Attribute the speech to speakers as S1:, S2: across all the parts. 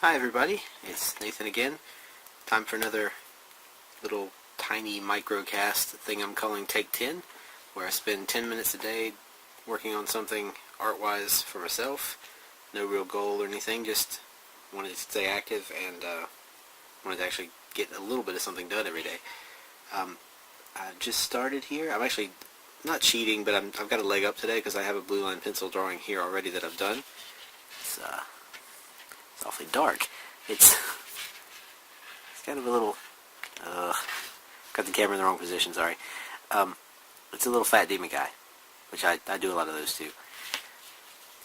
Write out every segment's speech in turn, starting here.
S1: Hi everybody, it's Nathan again. Time for another little tiny microcast thing I'm calling Take 10, where I spend 10 minutes a day working on something art-wise for myself. No real goal or anything, just wanted to stay active and wanted to actually get a little bit of something done every day. I just started here. I'm actually not cheating, but I've got a leg up today because I have a blue line pencil drawing here already that I've done. It's awfully dark. It's kind of a little, got the camera in the wrong position, sorry. It's a little fat demon guy, which I do a lot of those too.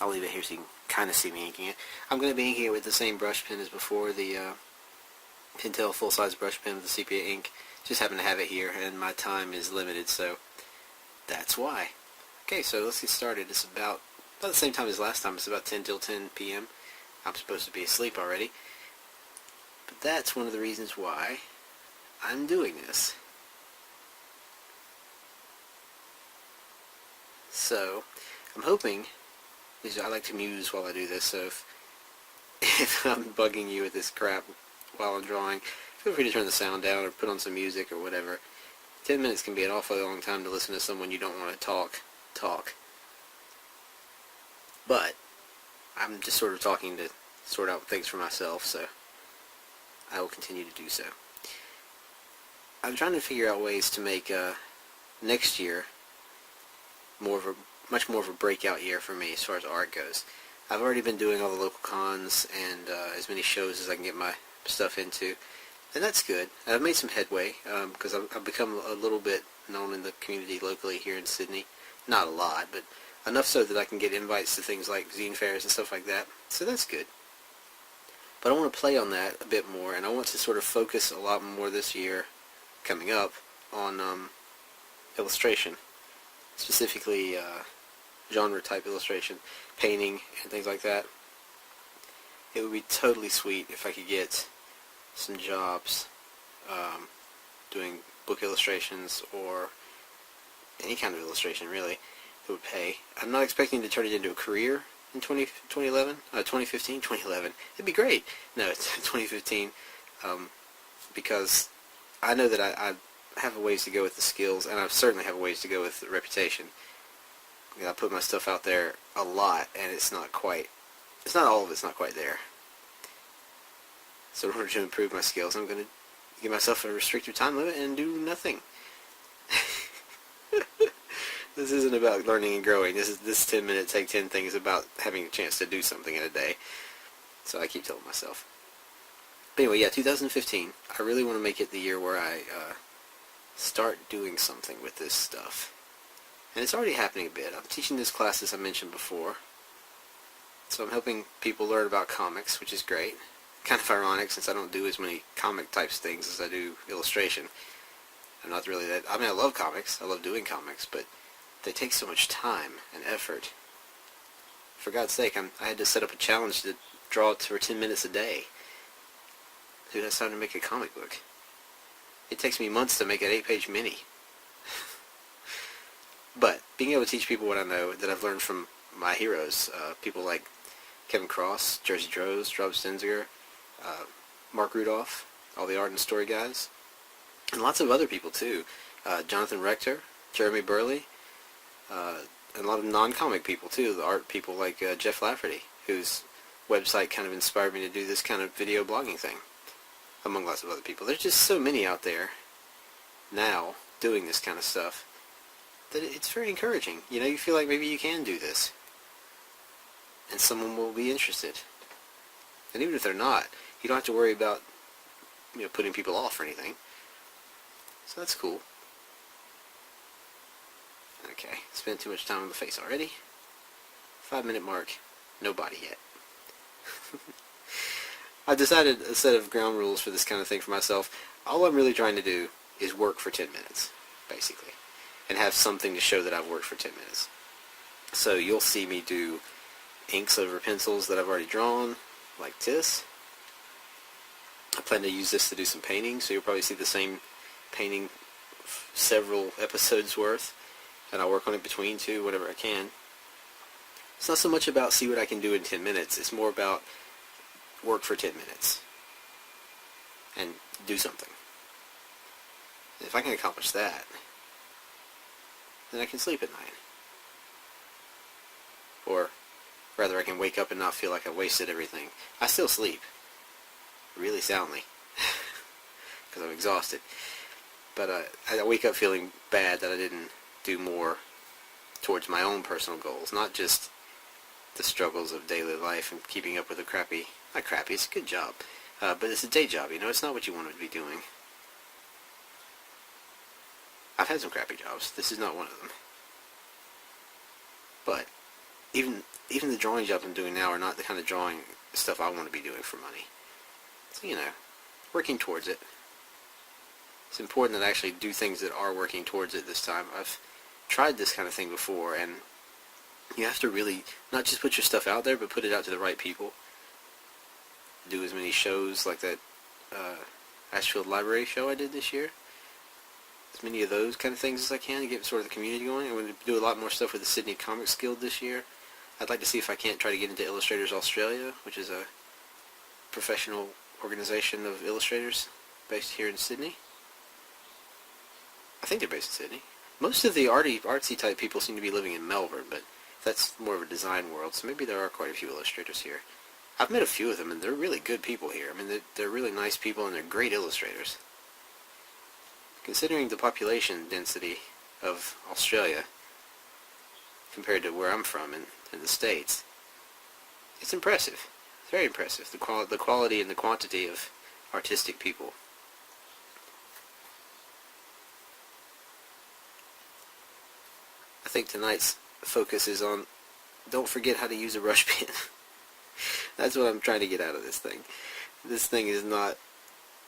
S1: I'll leave it here so you can kind of see me inking it. I'm going to be inking it with the same brush pen as before, the Pentel full-size brush pen with the sepia ink. Just happen to have it here, and my time is limited, so that's why. Okay, so let's get started. It's about the same time as last time. It's about 10 till 10 p.m. I'm supposed to be asleep already. But that's one of the reasons why I'm doing this. So, I'm hoping, I like to muse while I do this, so if I'm bugging you with this crap while I'm drawing, feel free to turn the sound down or put on some music or whatever. 10 minutes can be an awfully long time to listen to someone you don't want to talk. But I'm just sort of talking to sort out things for myself, so I will continue to do so. I'm trying to figure out ways to make next year much more of a breakout year for me as far as art goes. I've already been doing all the local cons and as many shows as I can get my stuff into, and that's good. I've made some headway because I've become a little bit known in the community locally here in Sydney. Not a lot, but enough so that I can get invites to things like zine fairs and stuff like that, so that's good. But I want to play on that a bit more, and I want to sort of focus a lot more this year, coming up, on illustration. Specifically genre-type illustration, painting, and things like that. It would be totally sweet if I could get some jobs doing book illustrations or any kind of illustration, really, that would pay. I'm not expecting to turn it into a career in 2015, 2011. It'd be great. No, it's 2015, because I know that I have a ways to go with the skills, and I certainly have a ways to go with the reputation. I put my stuff out there a lot, and it's not all of it's not quite there. So in order to improve my skills, I'm going to give myself a restricted time limit and do nothing. This isn't about learning and growing. This 10-minute Take 10 thing is about having a chance to do something in a day. So I keep telling myself. But anyway, yeah, 2015. I really want to make it the year where I start doing something with this stuff. And it's already happening a bit. I'm teaching this class, as I mentioned before. So I'm helping people learn about comics, which is great. Kind of ironic since I don't do as many comic types things as I do illustration. I'm not really that... I mean, I love comics. I love doing comics, but they take so much time and effort. For God's sake, I had to set up a challenge to draw for 10 minutes a day. Who has time to make a comic book? It takes me months to make an 8-page mini. But being able to teach people what I know that I've learned from my heroes, people like Kevin Cross, Jersey Droz, Rob Stenziger, Mark Rudolph, all the art and story guys, and lots of other people too. Jonathan Rector, Jeremy Burley, and a lot of non-comic people too, the art people like Jeff Lafferty, whose website kind of inspired me to do this kind of video blogging thing, among lots of other people. There's just so many out there now doing this kind of stuff that it's very encouraging. You know, you feel like maybe you can do this, and someone will be interested. And even if they're not, you don't have to worry about, putting people off or anything. So that's cool. Okay, spent too much time on the face already. 5-minute mark, no body yet. I've decided a set of ground rules for this kind of thing for myself. All I'm really trying to do is work for 10 minutes, basically, and have something to show that I've worked for 10 minutes. So you'll see me do inks over pencils that I've already drawn, like this. I plan to use this to do some painting, so you'll probably see the same painting several episodes worth, and I'll work on it between too, whatever I can. It's not so much about see what I can do in 10 minutes, it's more about work for 10 minutes and do something. If I can accomplish that, then I can sleep at night. Or rather, I can wake up and not feel like I wasted everything. I still sleep really soundly because I'm exhausted. But I wake up feeling bad that I didn't do more towards my own personal goals, not just the struggles of daily life and keeping up with a crappy, not crappy, it's a good job, but it's a day job, you know, it's not what you want to be doing. I've had some crappy jobs, this is not one of them. But even the drawing jobs I'm doing now are not the kind of drawing stuff I want to be doing for money. So, you know, working towards it. It's important that I actually do things that are working towards it this time. I've tried this kind of thing before, and you have to really not just put your stuff out there, but put it out to the right people. Do as many shows like that Ashfield Library show I did this year. As many of those kind of things as I can to get sort of the community going. I'm going to do a lot more stuff with the Sydney Comics Guild this year. I'd like to see if I can't try to get into Illustrators Australia, which is a professional organization of illustrators based here in Sydney. I think they're based in Sydney. Most of the artsy type people seem to be living in Melbourne, but that's more of a design world, so maybe there are quite a few illustrators here. I've met a few of them, and they're really good people here. I mean, they're really nice people, and they're great illustrators. Considering the population density of Australia compared to where I'm from in the States, it's impressive. It's very impressive, the quality and the quantity of artistic people. I think tonight's focus is on don't forget how to use a brush pen. That's what I'm trying to get out of this thing. This thing is not,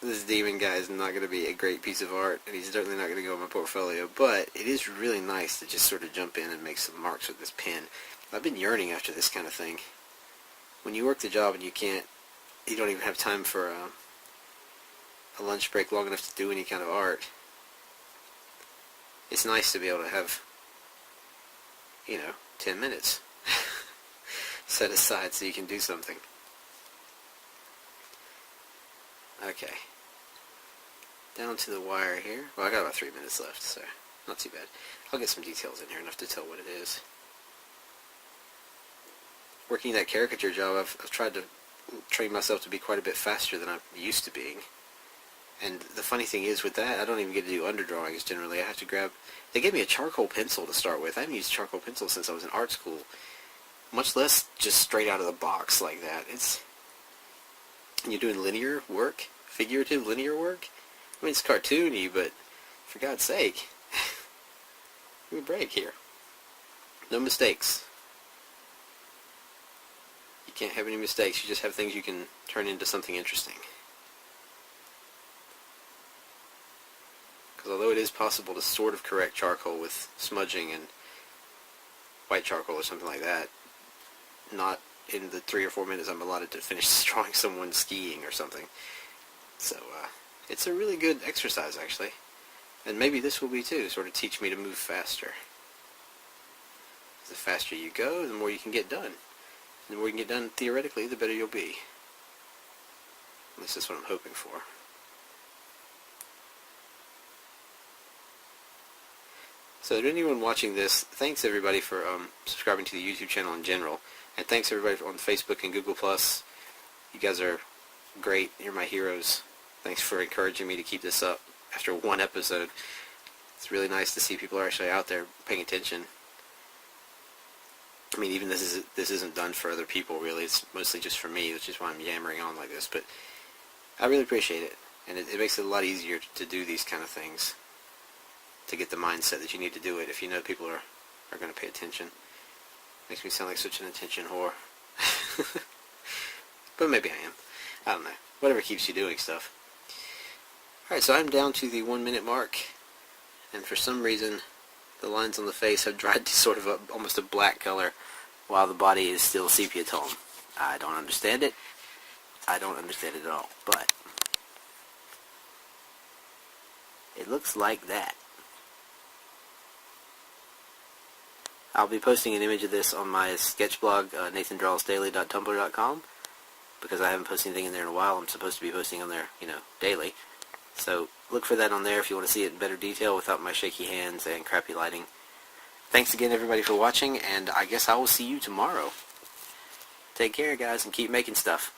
S1: this demon guy is not going to be a great piece of art, and he's certainly not going to go in my portfolio, but it is really nice to just sort of jump in and make some marks with this pen. I've been yearning after this kind of thing. When you work the job and you don't even have time for a lunch break long enough to do any kind of art, it's nice to be able to have, 10 minutes set aside so you can do something. Okay. Down to the wire here. Well, I got about 3 minutes left, so not too bad. I'll get some details in here, enough to tell what it is. Working that caricature job, I've tried to train myself to be quite a bit faster than I'm used to being. And the funny thing is with that, I don't even get to do underdrawings generally. I have to grab... They gave me a charcoal pencil to start with. I haven't used charcoal pencil since I was in art school. Much less just straight out of the box like that. And you're doing linear work, figurative linear work. I mean, it's cartoony, but for God's sake, give me a break here. No mistakes. You can't have any mistakes. You just have things you can turn into something interesting. Because although it is possible to sort of correct charcoal with smudging and white charcoal or something like that, not in the 3 or 4 minutes I'm allotted to finish drawing someone skiing or something. So, it's a really good exercise, actually. And maybe this will be, too, sort of teach me to move faster. The faster you go, the more you can get done. And the more you can get done, theoretically, the better you'll be. At least that's what I'm hoping for. So to anyone watching this, thanks everybody for subscribing to the YouTube channel in general. And thanks everybody on Facebook and Google+. You guys are great. You're my heroes. Thanks for encouraging me to keep this up after one episode. It's really nice to see people are actually out there paying attention. I mean, even this isn't done for other people, really. It's mostly just for me, which is why I'm yammering on like this. But I really appreciate it. And it makes it a lot easier to do these kind of things, to get the mindset that you need to do it if you know people are going to pay attention. Makes me sound like such an attention whore. But maybe I am. I don't know. Whatever keeps you doing stuff. Alright, so I'm down to the 1 minute mark, and for some reason the lines on the face have dried to sort of almost a black color while the body is still sepia tone. I don't understand it. I don't understand it at all, but it looks like that. I'll be posting an image of this on my sketch blog, nathandrawsdaily.tumblr.com, because I haven't posted anything in there in a while. I'm supposed to be posting on there, daily. So look for that on there if you want to see it in better detail without my shaky hands and crappy lighting. Thanks again, everybody, for watching, and I guess I will see you tomorrow. Take care, guys, and keep making stuff.